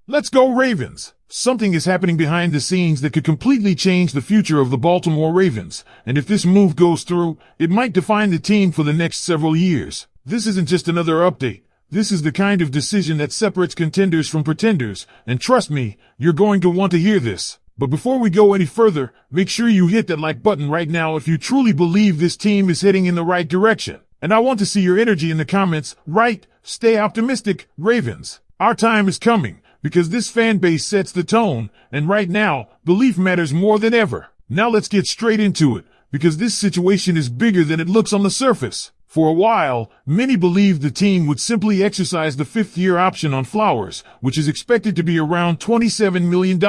Let's go Ravens! Something is happening behind the scenes that could completely change the future of the Baltimore Ravens, and if this move goes through, it might define the team for the next several years. This isn't just another update. This is the kind of decision that separates contenders from pretenders, and trust me, you're going to want to hear this. But before we go any further, make sure you hit that like button right now if you truly believe this team is heading in the right direction. And I want to see your energy in the comments, right? Stay optimistic, Ravens. Our time is coming, because this fan base sets the tone, and right now, belief matters more than ever. Now let's get straight into it, because this situation is bigger than it looks on the surface. For a while, many believed the team would simply exercise the fifth-year option on Flowers, which is expected to be around $27 million.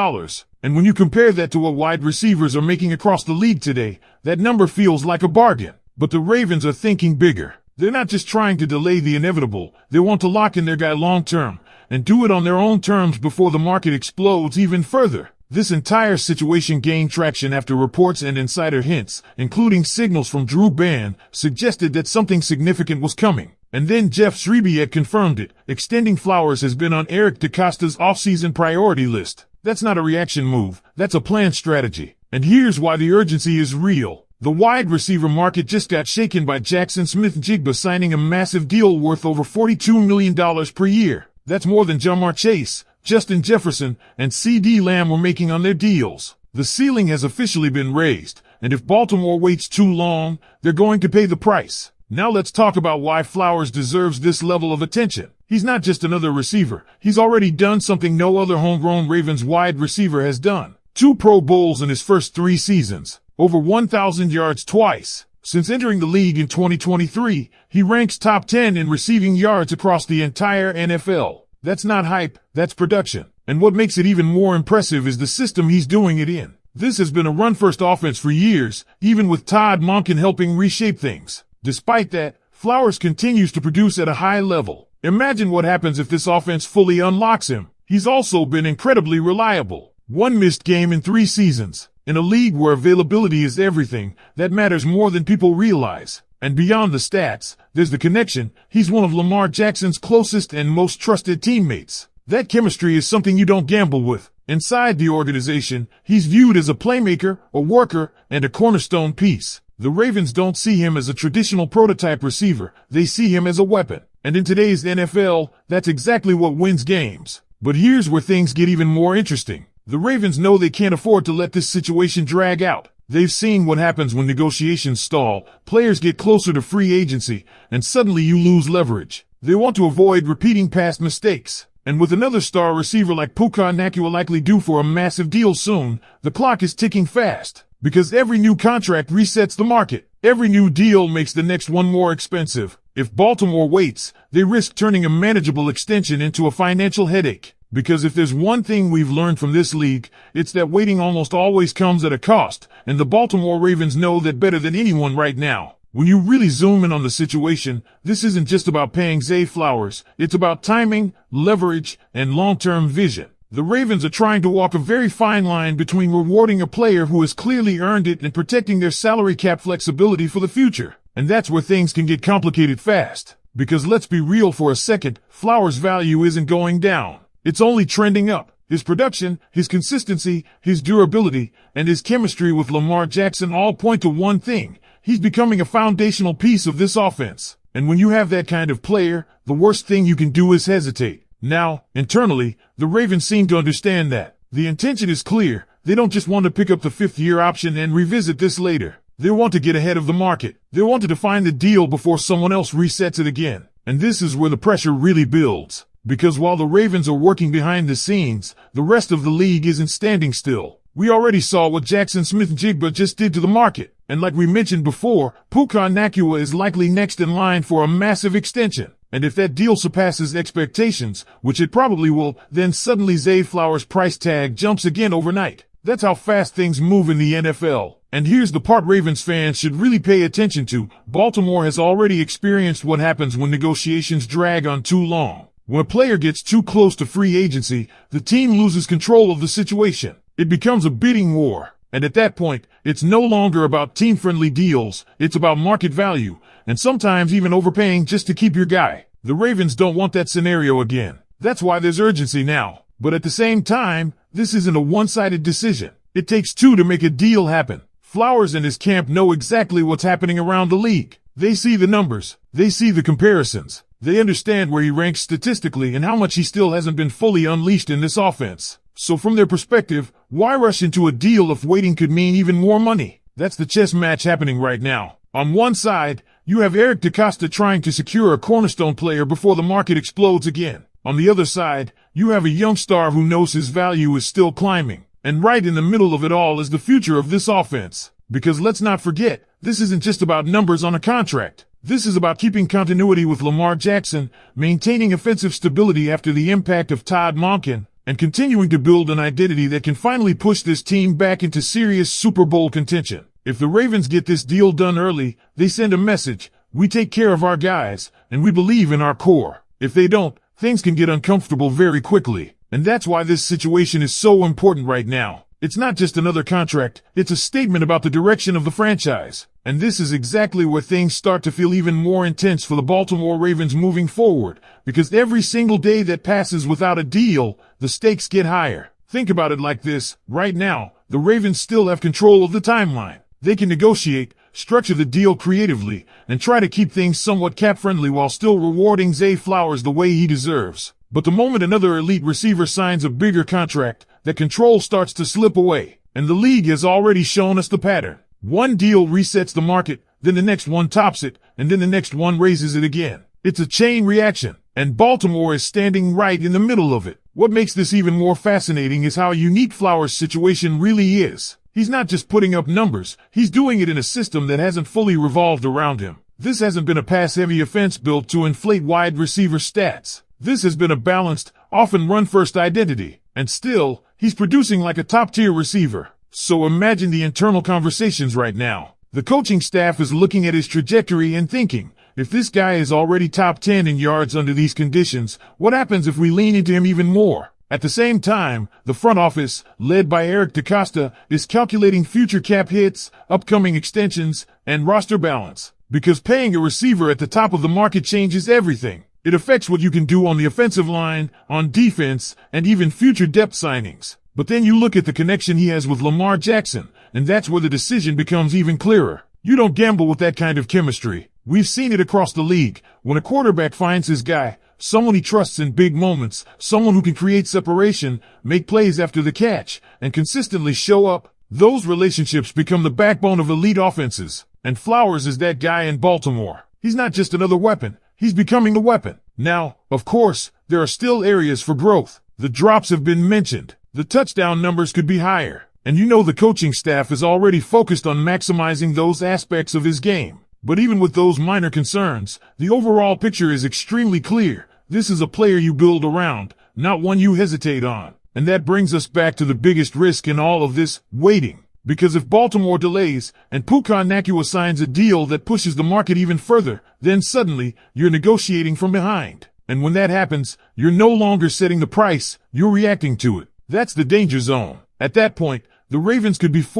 And when you compare that to what wide receivers are making across the league today, that number feels like a bargain. But the Ravens are thinking bigger. They're not just trying to delay the inevitable, they want to lock in their guy long-term, and do it on their own terms before the market explodes even further. This entire situation gained traction after reports and insider hints, including signals from Drew Ban, suggested that something significant was coming. And then Jeff Zrebiec confirmed it. Extending Flowers has been on Eric DeCosta's offseason priority list. That's not a reaction move, that's a planned strategy. And here's why the urgency is real. The wide receiver market just got shaken by Jackson Smith-Njigba signing a massive deal worth over $42 million per year. That's more than Jamar Chase, Justin Jefferson, and C.D. Lamb were making on their deals. The ceiling has officially been raised, and if Baltimore waits too long, they're going to pay the price. Now let's talk about why Flowers deserves this level of attention. He's not just another receiver. He's already done something no other homegrown Ravens wide receiver has done. 2 Pro Bowls in his first 3 seasons. Over 1,000 yards twice. Since entering the league in 2023, he ranks top 10 in receiving yards across the entire NFL. That's not hype, that's production. And what makes it even more impressive is the system he's doing it in. This has been a run-first offense for years, even with Todd Monken helping reshape things. Despite that, Flowers continues to produce at a high level. Imagine what happens if this offense fully unlocks him. He's also been incredibly reliable. 1 missed game in 3 seasons. In a league where availability is everything, that matters more than people realize. And beyond the stats, there's the connection. He's one of Lamar Jackson's closest and most trusted teammates. That chemistry is something you don't gamble with. Inside the organization, he's viewed as a playmaker, a worker, and a cornerstone piece. The Ravens don't see him as a traditional prototype receiver. They see him as a weapon. And in today's NFL, that's exactly what wins games. But here's where things get even more interesting. The Ravens know they can't afford to let this situation drag out. They've seen what happens when negotiations stall, players get closer to free agency, and suddenly you lose leverage. They want to avoid repeating past mistakes. And with another star receiver like Puka Nacua likely due for a massive deal soon, the clock is ticking fast. Because every new contract resets the market. Every new deal makes the next one more expensive. If Baltimore waits, they risk turning a manageable extension into a financial headache. Because if there's one thing we've learned from this league, it's that waiting almost always comes at a cost, and the Baltimore Ravens know that better than anyone right now. When you really zoom in on the situation, this isn't just about paying Zay Flowers, it's about timing, leverage, and long-term vision. The Ravens are trying to walk a very fine line between rewarding a player who has clearly earned it and protecting their salary cap flexibility for the future. And that's where things can get complicated fast. Because let's be real for a second, Flowers' value isn't going down. It's only trending up. His production, his consistency, his durability, and his chemistry with Lamar Jackson all point to one thing. He's becoming a foundational piece of this offense. And when you have that kind of player, the worst thing you can do is hesitate. Now, internally, the Ravens seem to understand that. The intention is clear. They don't just want to pick up the 5th-year option and revisit this later. They want to get ahead of the market. They want to define the deal before someone else resets it again. And this is where the pressure really builds. Because while the Ravens are working behind the scenes, the rest of the league isn't standing still. We already saw what Jackson Smith-Njigba just did to the market. And like we mentioned before, Puka Nacua is likely next in line for a massive extension. And if that deal surpasses expectations, which it probably will, then suddenly Zay Flowers' price tag jumps again overnight. That's how fast things move in the NFL. And here's the part Ravens fans should really pay attention to. Baltimore has already experienced what happens when negotiations drag on too long. When a player gets too close to free agency, the team loses control of the situation. It becomes a bidding war. And at that point, it's no longer about team-friendly deals, it's about market value, and sometimes even overpaying just to keep your guy. The Ravens don't want that scenario again. That's why there's urgency now. But at the same time, this isn't a one-sided decision. It takes two to make a deal happen. Flowers and his camp know exactly what's happening around the league. They see the numbers. They see the comparisons. They understand where he ranks statistically and how much he still hasn't been fully unleashed in this offense. So from their perspective, why rush into a deal if waiting could mean even more money? That's the chess match happening right now. On one side, you have Eric DaCosta trying to secure a cornerstone player before the market explodes again. On the other side, you have a young star who knows his value is still climbing. And right in the middle of it all is the future of this offense. Because let's not forget, this isn't just about numbers on a contract. This is about keeping continuity with Lamar Jackson, maintaining offensive stability after the impact of Todd Monken, and continuing to build an identity that can finally push this team back into serious Super Bowl contention. If the Ravens get this deal done early, they send a message: we take care of our guys, and we believe in our core. If they don't, things can get uncomfortable very quickly. And that's why this situation is so important right now. It's not just another contract, it's a statement about the direction of the franchise. And this is exactly where things start to feel even more intense for the Baltimore Ravens moving forward, because every single day that passes without a deal, the stakes get higher. Think about it like this: right now, the Ravens still have control of the timeline. They can negotiate, structure the deal creatively, and try to keep things somewhat cap-friendly while still rewarding Zay Flowers the way he deserves. But the moment another elite receiver signs a bigger contract, that control starts to slip away. And the league has already shown us the pattern. One deal resets the market, then the next one tops it, and then the next one raises it again. It's a chain reaction, and Baltimore is standing right in the middle of it. What makes this even more fascinating is how unique Flowers' situation really is. He's not just putting up numbers, he's doing it in a system that hasn't fully revolved around him. This hasn't been a pass-heavy offense built to inflate wide receiver stats. This has been a balanced, often run-first identity. And still, he's producing like a top-tier receiver. So imagine the internal conversations right now. The coaching staff is looking at his trajectory and thinking, if this guy is already top 10 in yards under these conditions, what happens if we lean into him even more? At the same time, the front office, led by Eric DaCosta, is calculating future cap hits, upcoming extensions, and roster balance. Because paying a receiver at the top of the market changes everything. It affects what you can do on the offensive line, on defense, and even future depth signings. But then you look at the connection he has with Lamar Jackson, and that's where the decision becomes even clearer. You don't gamble with that kind of chemistry. We've seen it across the league. When a quarterback finds his guy, someone he trusts in big moments, someone who can create separation, make plays after the catch, and consistently show up, those relationships become the backbone of elite offenses. And Flowers is that guy in Baltimore. He's not just another weapon. He's becoming a weapon. Now, of course, there are still areas for growth. The drops have been mentioned. The touchdown numbers could be higher. And you know the coaching staff is already focused on maximizing those aspects of his game. But even with those minor concerns, the overall picture is extremely clear. This is a player you build around, not one you hesitate on. And that brings us back to the biggest risk in all of this: waiting. Because if Baltimore delays, and Puka Nacua signs a deal that pushes the market even further, then suddenly, you're negotiating from behind. And when that happens, you're no longer setting the price, you're reacting to it. That's the danger zone. At that point, the Ravens could be forced